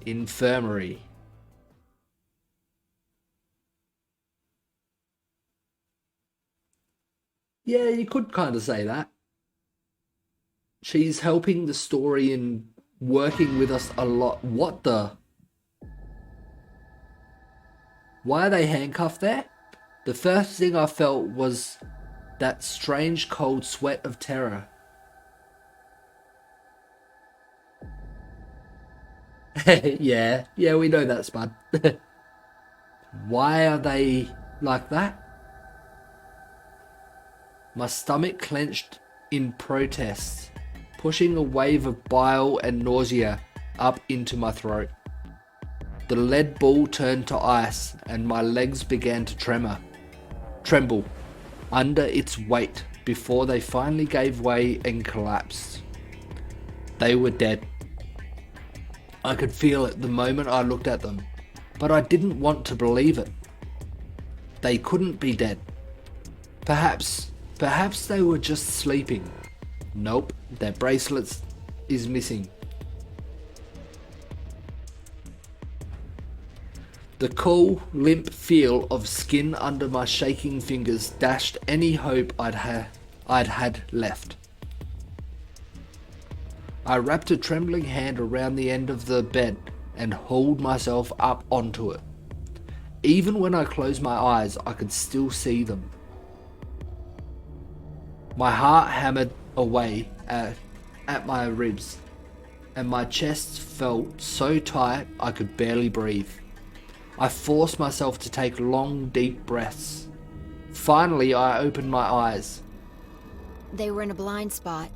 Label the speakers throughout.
Speaker 1: Infirmary. Yeah, you could kind of say that. She's helping the story and working with us a lot. What the? Why are they handcuffed there? The first thing I felt was that strange cold sweat of terror. Yeah, we know that, Spud. Why are they like that? My stomach clenched in protest, pushing a wave of bile and nausea up into my throat. The lead ball turned to ice and my legs began to tremble under its weight before they finally gave way and collapsed. They were dead. I could feel it the moment I looked at them, but I didn't want to believe it. They couldn't be dead. Perhaps they were just sleeping. Nope, their bracelets is missing. The cool, limp feel of skin under my shaking fingers dashed any hope I'd had left. I wrapped a trembling hand around the end of the bed and hauled myself up onto it. Even when I closed my eyes, I could still see them. My heart hammered away at my ribs, and my chest felt so tight I could barely breathe. I forced myself to take long, deep breaths. Finally, I opened my eyes.
Speaker 2: They were in a blind spot.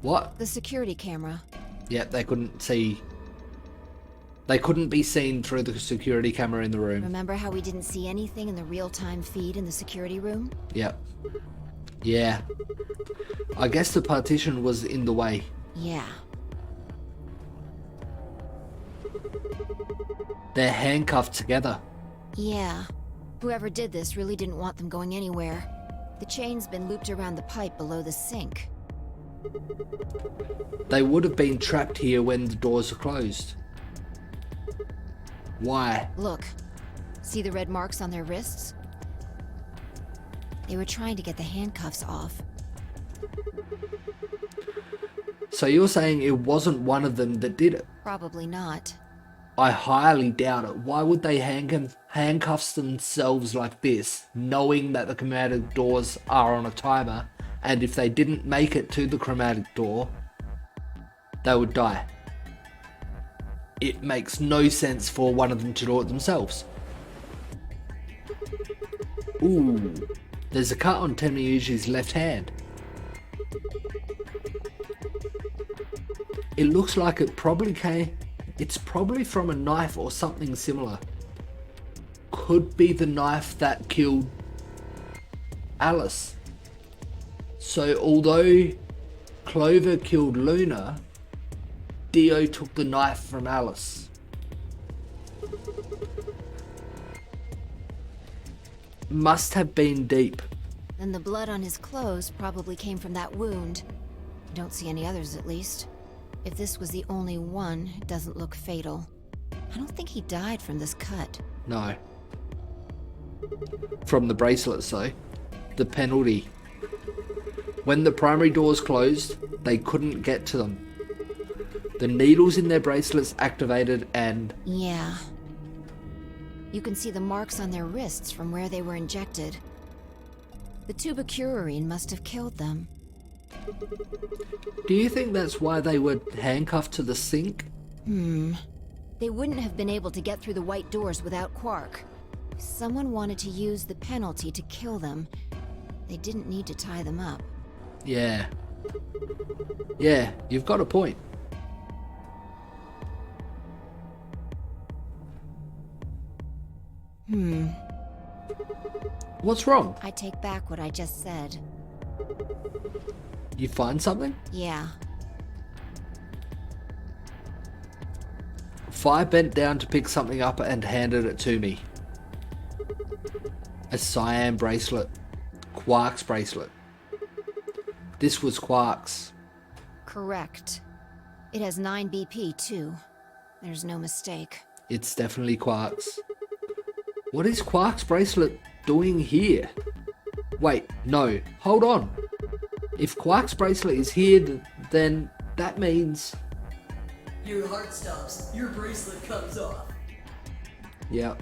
Speaker 1: What?
Speaker 2: The security camera.
Speaker 1: Yep, they couldn't see. They couldn't be seen through the security camera in the room.
Speaker 2: Remember how we didn't see anything in the real-time feed in the security room?
Speaker 1: Yep. Yeah. I guess the partition was in the way.
Speaker 2: Yeah.
Speaker 1: They're handcuffed together.
Speaker 2: Yeah. Whoever did this really didn't want them going anywhere. The chain's been looped around the pipe below the sink.
Speaker 1: They would have been trapped here when the doors are closed. Why?
Speaker 2: Look. See the red marks on their wrists? They were trying to get the handcuffs off.
Speaker 1: So you're saying it wasn't one of them that did it?
Speaker 2: Probably not.
Speaker 1: I highly doubt it. Why would they handcuff themselves like this, knowing that the chromatic doors are on a timer, and if they didn't make it to the chromatic door, they would die? It makes no sense for one of them to do it themselves. Ooh, there's a cut on Temiyuji's left hand. It looks like it's probably from a knife or something similar. Could be the knife that killed Alice. So although Clover killed Luna, Dio took the knife from Alice. Must have been deep.
Speaker 2: Then the blood on his clothes probably came from that wound. Don't see any others, at least. If this was the only one, it doesn't look fatal. I don't think he died from this cut.
Speaker 1: No. From the bracelets though. The penalty. When the primary doors closed, they couldn't get to them. The needles in their bracelets activated and...
Speaker 2: Yeah. You can see the marks on their wrists from where they were injected. The tubocurarine must have killed them.
Speaker 1: Do you think that's why they were handcuffed to the sink?
Speaker 2: They wouldn't have been able to get through the white doors without Quark. If someone wanted to use the penalty to kill them, they didn't need to tie them up.
Speaker 1: Yeah. Yeah, you've got a point. What's wrong?
Speaker 2: I take back what I just said.
Speaker 1: You find something?
Speaker 2: Yeah.
Speaker 1: Fi bent down to pick something up and handed it to me. A cyan bracelet. Quark's bracelet. This was Quark's.
Speaker 2: Correct. It has 9 BP too. There's no mistake.
Speaker 1: It's definitely Quark's. What is Quark's bracelet doing here? Wait, no, hold on. If Quark's bracelet is here, then that means...
Speaker 3: Your heart stops, your bracelet comes off.
Speaker 1: Yeah.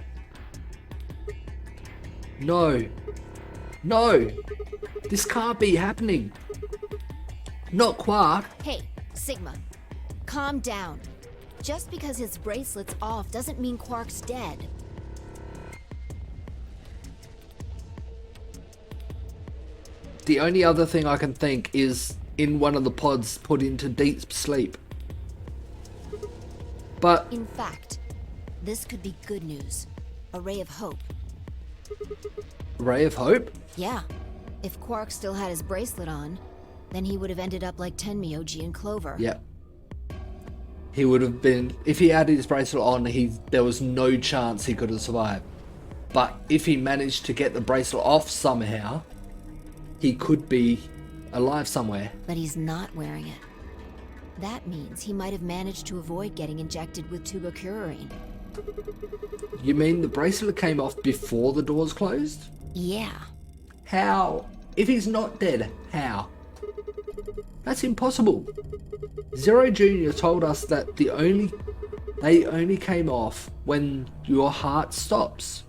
Speaker 1: No. No! This can't be happening. Not Quark.
Speaker 2: Hey, Sigma, calm down. Just because his bracelet's off doesn't mean Quark's dead.
Speaker 1: The only other thing I can think is in one of the pods put into deep sleep. But...
Speaker 2: In fact, this could be good news. A ray of hope.
Speaker 1: Ray of Hope?
Speaker 2: Yeah. If Quark still had his bracelet on, then he would have ended up like Tenmyoji and Clover.
Speaker 1: Yeah. He would have been... If he had his bracelet on, there was no chance he could have survived. But if he managed to get the bracelet off somehow, he could be alive somewhere.
Speaker 2: But he's not wearing it. That means he might have managed to avoid getting injected with tubocurarine.
Speaker 1: You mean the bracelet came off before the doors closed?
Speaker 2: Yeah.
Speaker 1: How? If he's not dead, how? That's impossible. Zero Jr. told us that they only came off when your heart stops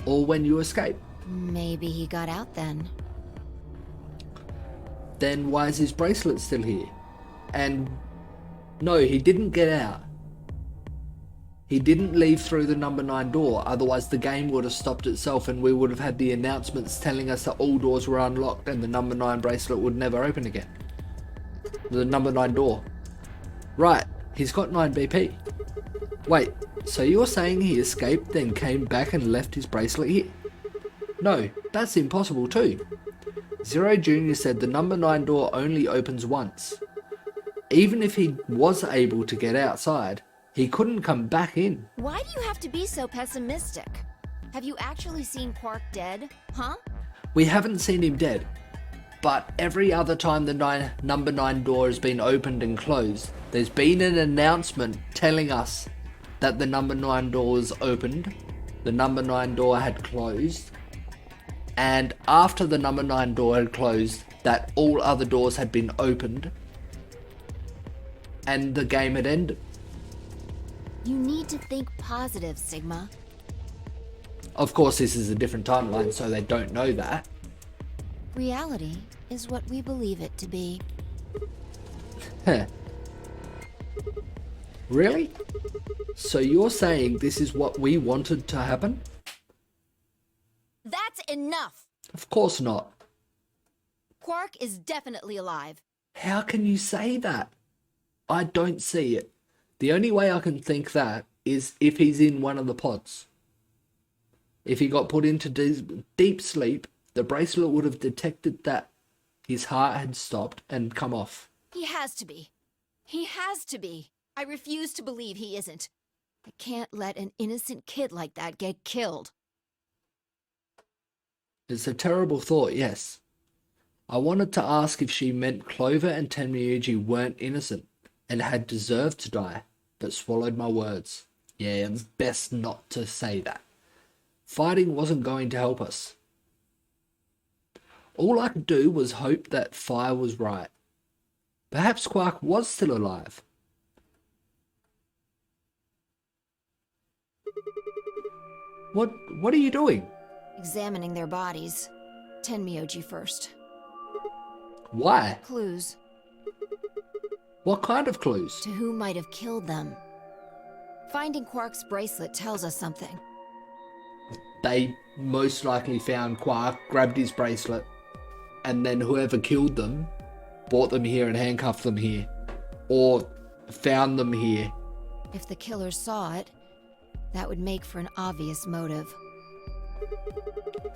Speaker 1: or when you escape.
Speaker 2: Maybe he got out then.
Speaker 1: Then why is his bracelet still here? And no, he didn't get out. He didn't leave through the number 9 door, otherwise the game would have stopped itself and we would have had the announcements telling us that all doors were unlocked and the number 9 bracelet would never open again. The number 9 door. Right, he's got 9 BP. Wait, so you're saying he escaped then came back and left his bracelet here? No, that's impossible too. Zero Jr. said the number 9 door only opens once. Even if he was able to get outside, he couldn't come back in.
Speaker 2: Why do you have to be so pessimistic? Have you actually seen Quark dead, huh?
Speaker 1: We haven't seen him dead, but every other time the number 9 door has been opened and closed, there's been an announcement telling us that the number 9 door was opened, the number 9 door had closed, and after the number 9 door had closed, that all other doors had been opened, and the game had ended.
Speaker 2: You need to think positive, Sigma.
Speaker 1: Of course, this is a different timeline, so they don't know that.
Speaker 2: Reality is what we believe it to be.
Speaker 1: Huh. Really? So you're saying this is what we wanted to happen?
Speaker 2: That's enough!
Speaker 1: Of course not.
Speaker 2: Quark is definitely alive.
Speaker 1: How can you say that? I don't see it. The only way I can think that is if he's in one of the pods. If he got put into deep sleep, the bracelet would have detected that his heart had stopped and come off.
Speaker 2: He has to be. He has to be. I refuse to believe he isn't. I can't let an innocent kid like that get killed.
Speaker 1: It's a terrible thought, yes. I wanted to ask if she meant Clover and Tenmyoji weren't innocent and had deserved to die, but swallowed my words. Yeah, it's best not to say that. Fighting wasn't going to help us. All I could do was hope that Fire was right. Perhaps Quark was still alive. What are you doing?
Speaker 2: Examining their bodies. Tenmyoji first.
Speaker 1: Why?
Speaker 2: Clues
Speaker 1: What kind of clues?
Speaker 2: to who might have killed them. Finding Quark's bracelet tells us something.
Speaker 1: They most likely found Quark, grabbed his bracelet, and then whoever killed them brought them here and handcuffed them here. Or found them here.
Speaker 2: If the killer saw it, that would make for an obvious motive.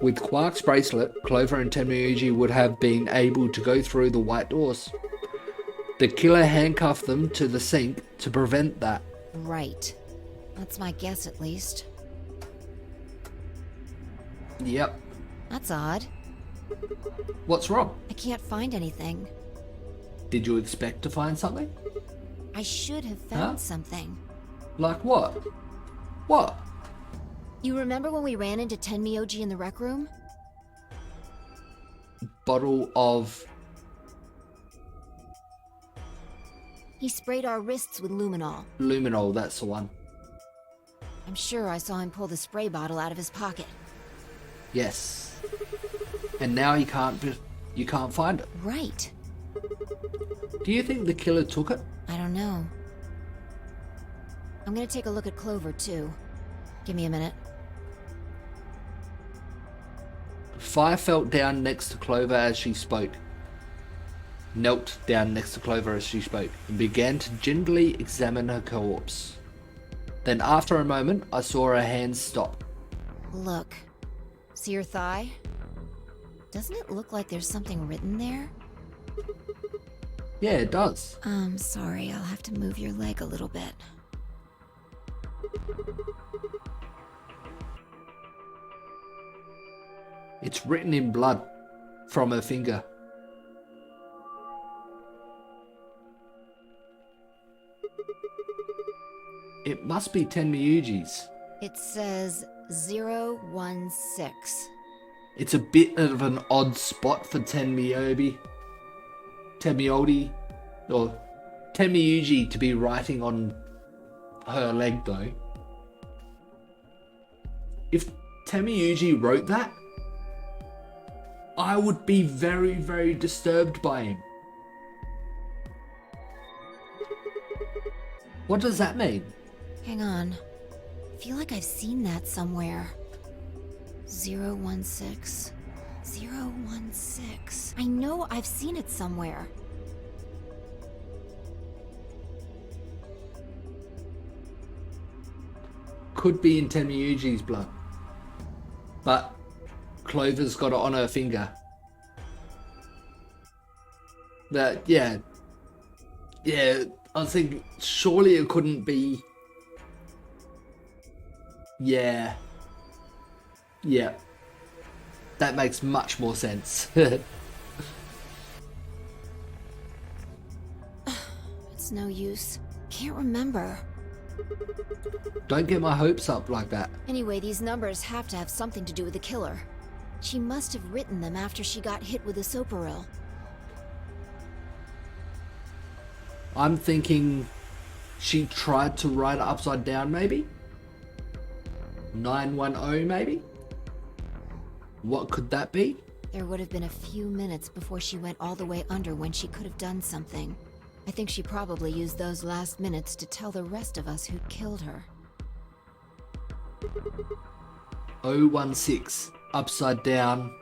Speaker 1: With Quark's bracelet, Clover and Tenmyoji would have been able to go through the white doors. The killer handcuffed them to the sink to prevent that.
Speaker 2: Right. That's my guess, at least.
Speaker 1: Yep.
Speaker 2: That's odd.
Speaker 1: What's wrong?
Speaker 2: I can't find anything.
Speaker 1: Did you expect to find something?
Speaker 2: I should have found
Speaker 1: Huh?
Speaker 2: something.
Speaker 1: Like what? What?
Speaker 2: You remember when we ran into Tenmyoji in the rec room?
Speaker 1: Bottle of...
Speaker 2: He sprayed our wrists with luminol.
Speaker 1: luminol, that's the one.
Speaker 2: I'm sure I saw him pull the spray bottle out of his pocket.
Speaker 1: Yes. And now you can't find it.
Speaker 2: Right.
Speaker 1: Do you think the killer took it?
Speaker 2: I don't know. I'm gonna take a look at Clover, too. Give me a minute.
Speaker 1: Fire felt down next to Clover as she spoke. Knelt down next to Clover as she spoke and began to gingerly examine her corpse. Then after a moment, I saw her hands stop.
Speaker 2: Look. See your thigh? Doesn't it look like there's something written there?
Speaker 1: Yeah, it does.
Speaker 2: Sorry, I'll have to move your leg a little bit.
Speaker 1: It's written in blood from her finger. It must be Tenmyuji's.
Speaker 2: It says 016.
Speaker 1: It's a bit of an odd spot for Tenmyuji, or Tenmyuji to be writing on her leg though. If Tenmyuji wrote that, I would be very, very disturbed by him. What does that mean?
Speaker 2: Hang on. I feel like I've seen that somewhere. 016. 016. I know I've seen it somewhere.
Speaker 1: Could be in Tenmyuji's blood. But Clover's got it on her finger. That, yeah, I was thinking, surely it couldn't be. Yeah. That makes much more sense.
Speaker 2: It's no use. Can't remember.
Speaker 1: Don't get my hopes up like that.
Speaker 2: Anyway, these numbers have to have something to do with the killer. She must have written them after she got hit with a soparil.
Speaker 1: I'm thinking she tried to write it upside down, maybe? 910, maybe? What could that be?
Speaker 2: There would have been a few minutes before she went all the way under when she could have done something. I think she probably used those last minutes to tell the rest of us who'd killed her.
Speaker 1: 016, upside down.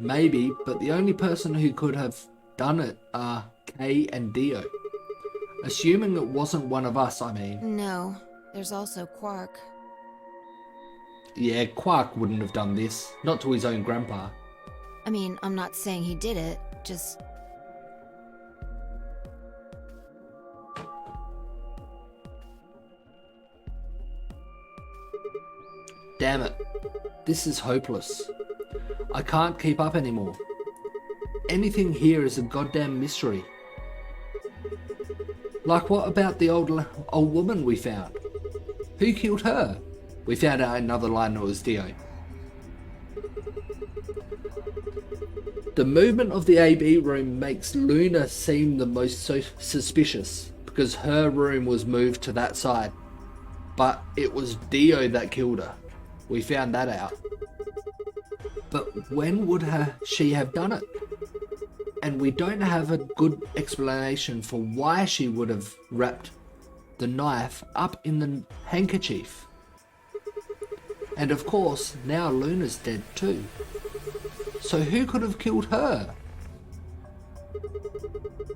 Speaker 1: Maybe, but the only person who could have done it are Kay and Dio. Assuming it wasn't one of us, I mean.
Speaker 2: No, there's also Quark.
Speaker 1: Yeah, Quark wouldn't have done this. Not to his own grandpa.
Speaker 2: I mean, I'm not saying he did it, just...
Speaker 1: Damn it. This is hopeless. I can't keep up anymore. Anything here is a goddamn mystery. Like, what about the old woman we found? Who killed her? We found out another line that was Dio. The movement of the AB room makes Luna seem the most suspicious because her room was moved to that side. But it was Dio that killed her. We found that out. But when would she have done it? And we don't have a good explanation for why she would have wrapped the knife up in the handkerchief. And of course, now Luna's dead too. So who could have killed her?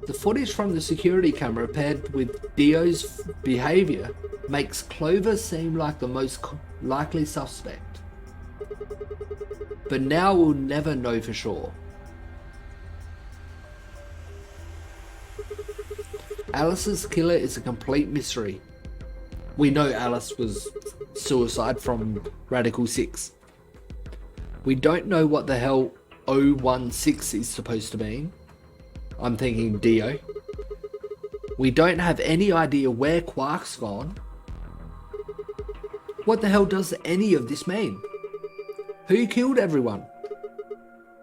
Speaker 1: The footage from the security camera paired with Dio's behaviour makes Clover seem like the most likely suspect. But now we'll never know for sure. Alice's killer is a complete mystery. We know Alice was suicide from Radical 6. We don't know what the hell 016 is supposed to mean. I'm thinking Dio. We don't have any idea where Quark's gone. What the hell does any of this mean? Who killed everyone?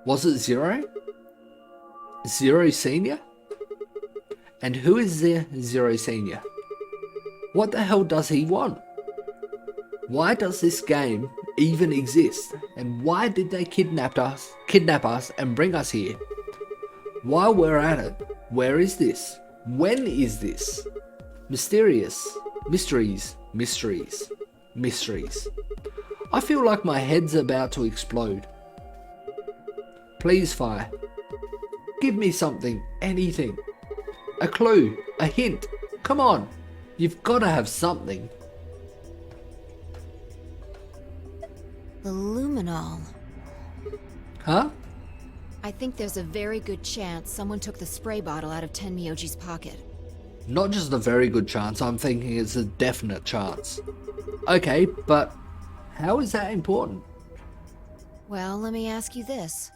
Speaker 1: Was it Zero? Zero Senior? And who is the Zero Senior? What the hell does he want? Why does this game even exist? And why did they kidnap us and bring us here? While we're at it, where is this? When is this? Mysterious. Mysteries. Mysteries. Mysteries. I feel like my head's about to explode. Please, Fire. Give me something. Anything. A clue. A hint. Come on. You've got to have something.
Speaker 2: The luminol.
Speaker 1: Huh?
Speaker 2: I think there's a very good chance someone took the spray bottle out of Tenmyoji's pocket.
Speaker 1: Not just a very good chance, I'm thinking it's a definite chance. Okay, but how is that important?
Speaker 2: Well, let me ask you this.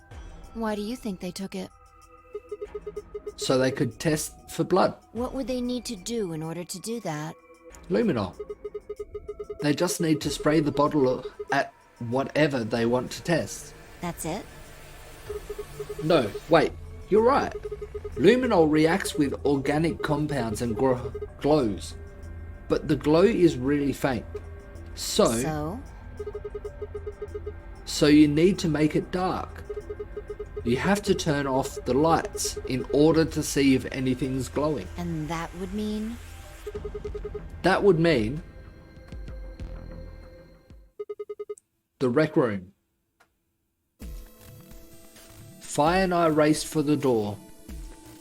Speaker 2: Why do you think they took it?
Speaker 1: So they could test for blood.
Speaker 2: What would they need to do in order to do that?
Speaker 1: Luminol. They just need to spray the bottle at whatever they want to test.
Speaker 2: That's it?
Speaker 1: No, wait, you're right. Luminol reacts with organic compounds and glows. But the glow is really faint. So you need to make it dark. You have to turn off the lights in order to see if anything's glowing.
Speaker 2: And that would mean?
Speaker 1: That would mean the rec room. Fire and I raced for the door.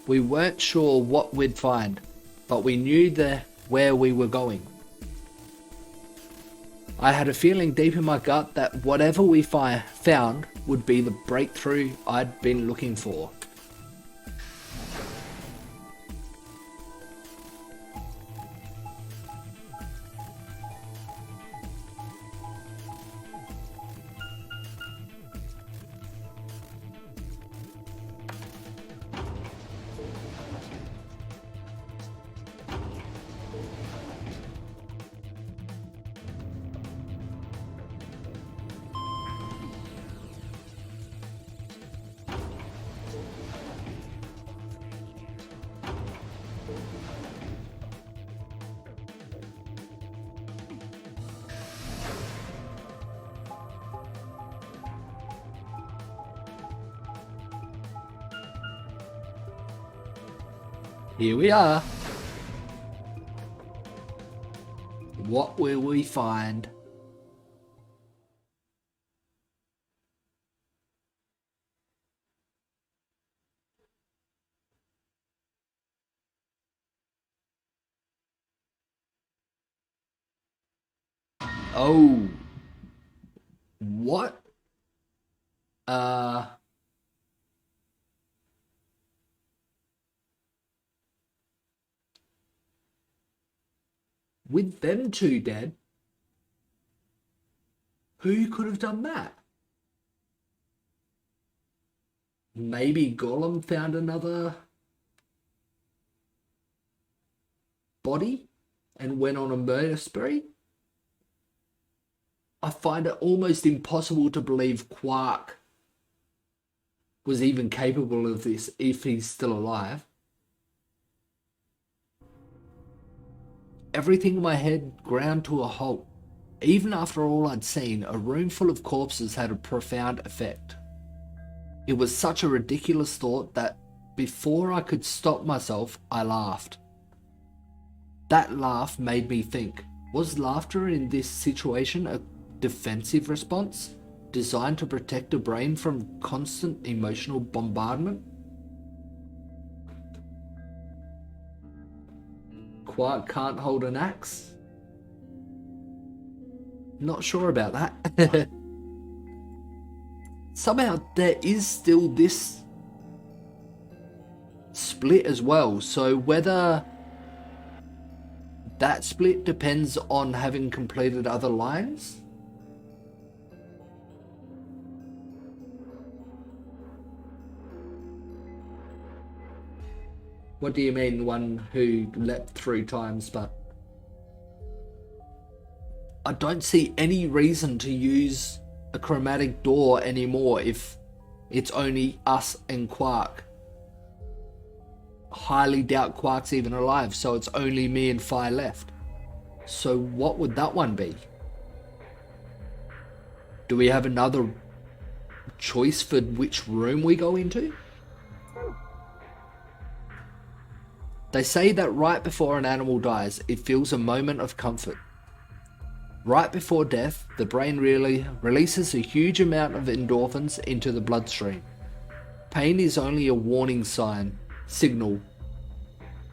Speaker 1: We weren't sure what we'd find, but we knew where we were going. I had a feeling deep in my gut that whatever we found would be the breakthrough I'd been looking for. Here we are. What will we find? Oh. What? With them two dead, who could have done that? Maybe Gollum found another body and went on a murder spree? I find it almost impossible to believe Quark was even capable of this if he's still alive. Everything in my head ground to a halt. Even after all I'd seen, a room full of corpses had a profound effect. It was such a ridiculous thought that before I could stop myself, I laughed. That laugh made me think, was laughter in this situation a defensive response designed to protect the brain from constant emotional bombardment? Quark can't hold an axe? Not sure about that. Somehow there is still this split as well, so whether that split depends on having completed other lines. What do you mean, one who leapt 3 times, but... I don't see any reason to use a chromatic door anymore if it's only us and Quark. Highly doubt Quark's even alive, so it's only me and Phi left. So what would that one be? Do we have another choice for which room we go into? They say that right before an animal dies, it feels a moment of comfort. Right before death, the brain really releases a huge amount of endorphins into the bloodstream. Pain is only a warning signal,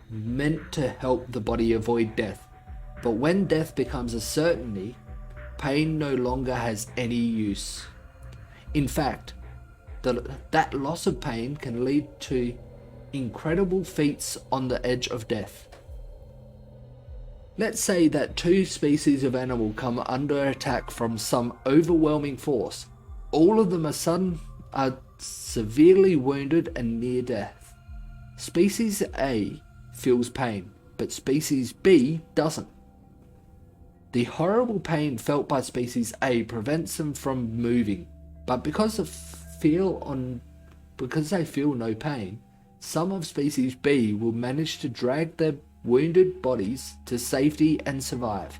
Speaker 1: meant to help the body avoid death. But when death becomes a certainty, pain no longer has any use. In fact, that loss of pain can lead to incredible feats on the edge of death. Let's say that 2 species of animal come under attack from some overwhelming force. All of them are severely wounded and near death. Species A feels pain, but species B doesn't. The horrible pain felt by species A prevents them from moving, but because they feel no pain, some of species B will manage to drag their wounded bodies to safety and survive.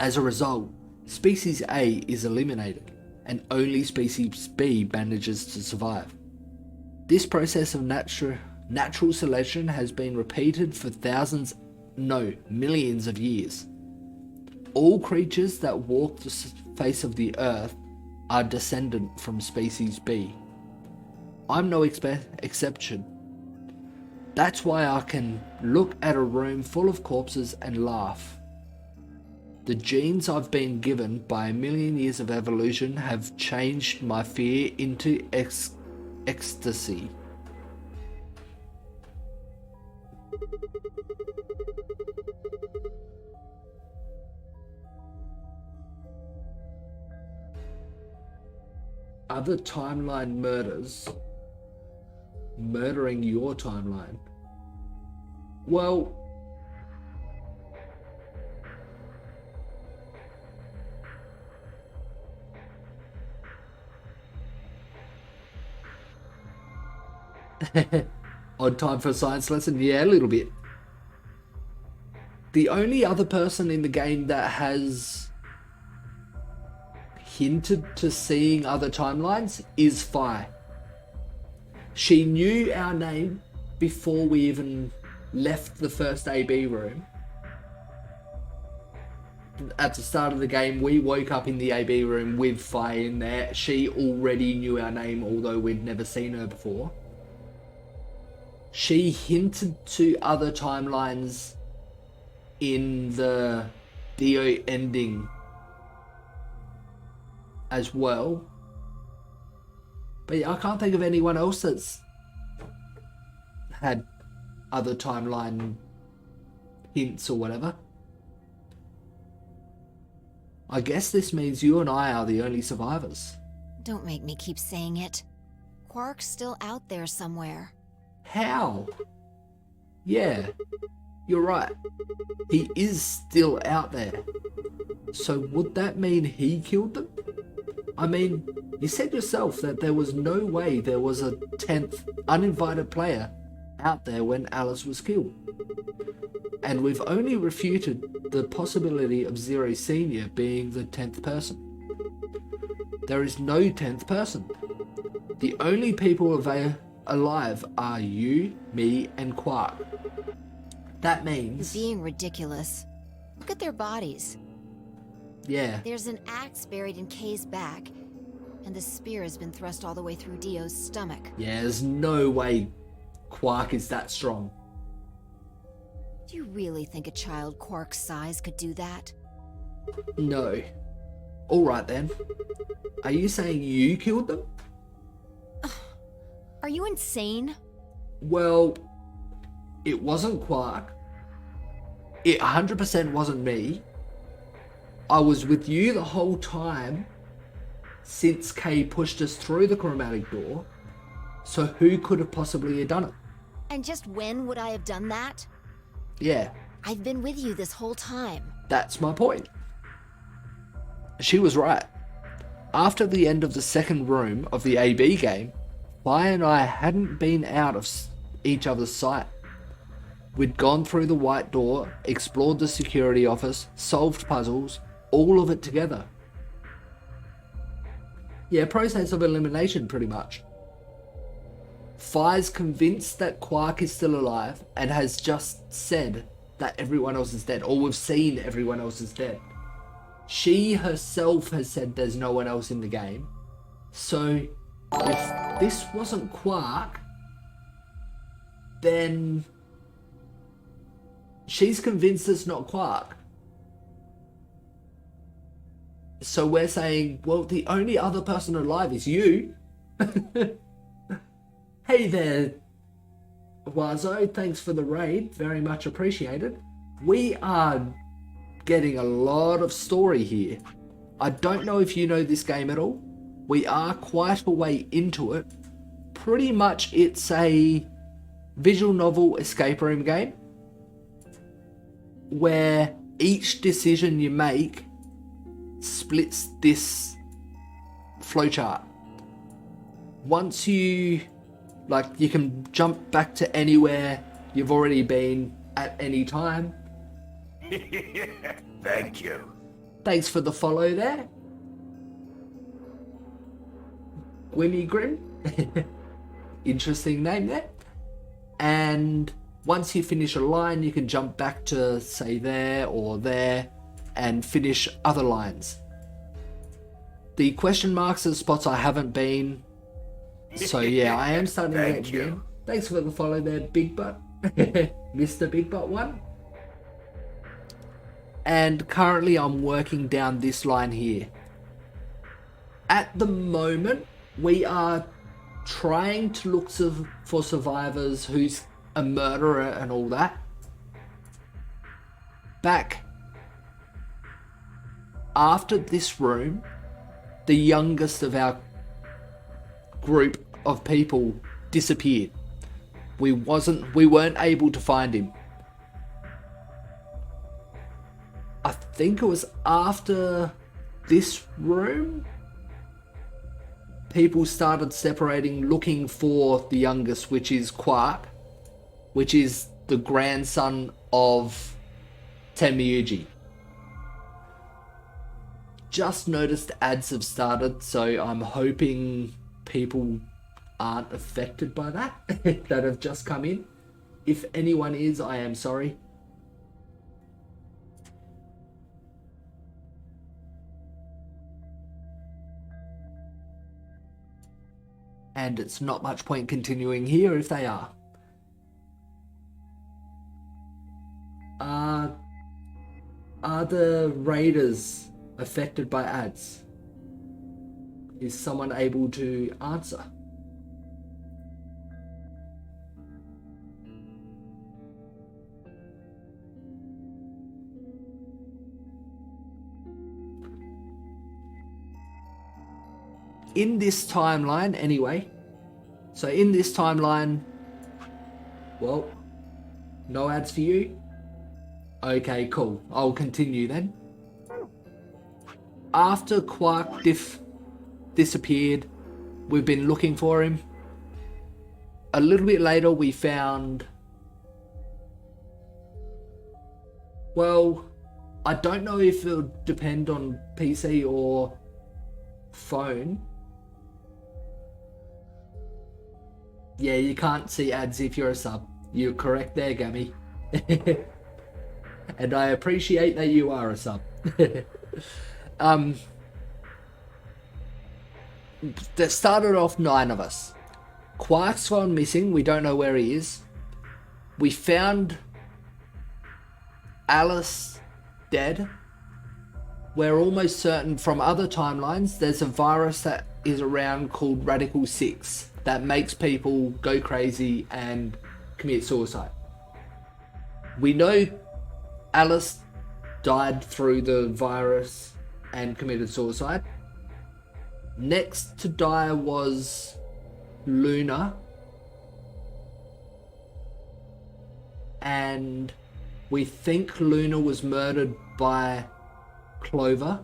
Speaker 1: As a result, species A is eliminated, and only species B manages to survive. This process of natural selection has been repeated for millions of years. All creatures that walk the face of the earth are descendant from species B. I'm no exception. That's why I can look at a room full of corpses and laugh. The genes I've been given by a million years of evolution have changed my fear into ecstasy. Other timeline murdering your timeline. Well, odd time for a science lesson? Yeah, a little bit. The only other person in the game that has hinted to seeing other timelines is Phi. She knew our name before we even left the first AB room. At the start of the game, we woke up in the AB room with Phi in there. She already knew our name, although we'd never seen her before. She hinted to other timelines in the Dio ending as well. But yeah, I can't think of anyone else that's had other timeline hints or whatever. I guess this means you and I are the only survivors.
Speaker 2: Don't make me keep saying it. Quark's still out there somewhere.
Speaker 1: How? Yeah, you're right. He is still out there. So would that mean he killed them? I mean, you said yourself that there was no way there was a 10th uninvited player out there when Alice was killed. And we've only refuted the possibility of Zero Senior being the 10th person. There is no 10th person. The only people alive are you, me, and Quark. That means...
Speaker 2: You're being ridiculous. Look at their bodies.
Speaker 1: Yeah.
Speaker 2: There's an axe buried in Kay's back, and the spear has been thrust all the way through Dio's stomach.
Speaker 1: Yeah, there's no way Quark is that strong.
Speaker 2: Do you really think a child Quark's size could do that?
Speaker 1: No. Alright then. Are you saying you killed them?
Speaker 2: Are you insane?
Speaker 1: Well, it wasn't Quark. It 100% wasn't me. I was with you the whole time since Kay pushed us through the chromatic door. So who could have possibly done it?
Speaker 2: And just when would I have done that?
Speaker 1: Yeah,
Speaker 2: I've been with you this whole time.
Speaker 1: that's my point. She was right. After the end of the second room of the AB game, Vi and I hadn't been out of each other's sight. We'd gone through the white door, explored the security office, solved puzzles, all of it together. Yeah, process of elimination pretty much. Fi's convinced that Quark is still alive and has just said that everyone else is dead, or we've seen everyone else is dead. She herself has said there's no one else in the game. So if this wasn't Quark, then she's convinced it's not Quark. So we're saying, well, the only other person alive is you. Hey there, Wazo. Thanks for the raid. Very much appreciated. We are getting a lot of story here. I don't know if you know this game at all. We are quite a way into it. Pretty much it's a visual novel escape room game where each decision you make splits this flowchart. Once you can jump back to anywhere you've already been at any time.
Speaker 4: Thank you.
Speaker 1: Thanks for the follow there. Gwimmy Grim. Interesting name there. And once you finish a line, you can jump back to, say, there or there and finish other lines. The question marks are spots I haven't been. So yeah, I am starting to get you. Thanks for the follow there, Big Butt. Mr. Big Butt 1. And currently I'm working down this line here. At the moment, we are trying to look for survivors who's a murderer and all that. Back after this room, the youngest of our group of people disappeared. We weren't able to find him. I think it was after this room, people started separating, looking for the youngest, which is Quark, which is the grandson of Tenmyuji. Just noticed ads have started, so I'm hoping people aren't affected by that, that have just come in. If anyone is, I am sorry. And it's not much point continuing here if they are. Are the raiders affected by ads? Is someone able to answer? In this timeline, anyway. So in this timeline, well, no ads for you? Okay, cool. I'll continue then. After Quark disappeared, we've been looking for him. A little bit later, we found... Well, I don't know if it would depend on PC or phone. Yeah, you can't see ads if you're a sub. You're correct there, Gammy. And I appreciate that you are a sub. There started off 9 of us. Quark's gone missing. We don't know where he is. We found Alice dead. We're almost certain from other timelines there's a virus that is around called Radical 6 that makes people go crazy and commit suicide. We know Alice died through the virus and committed suicide. Next to die was Luna. and we think Luna was murdered by Clover.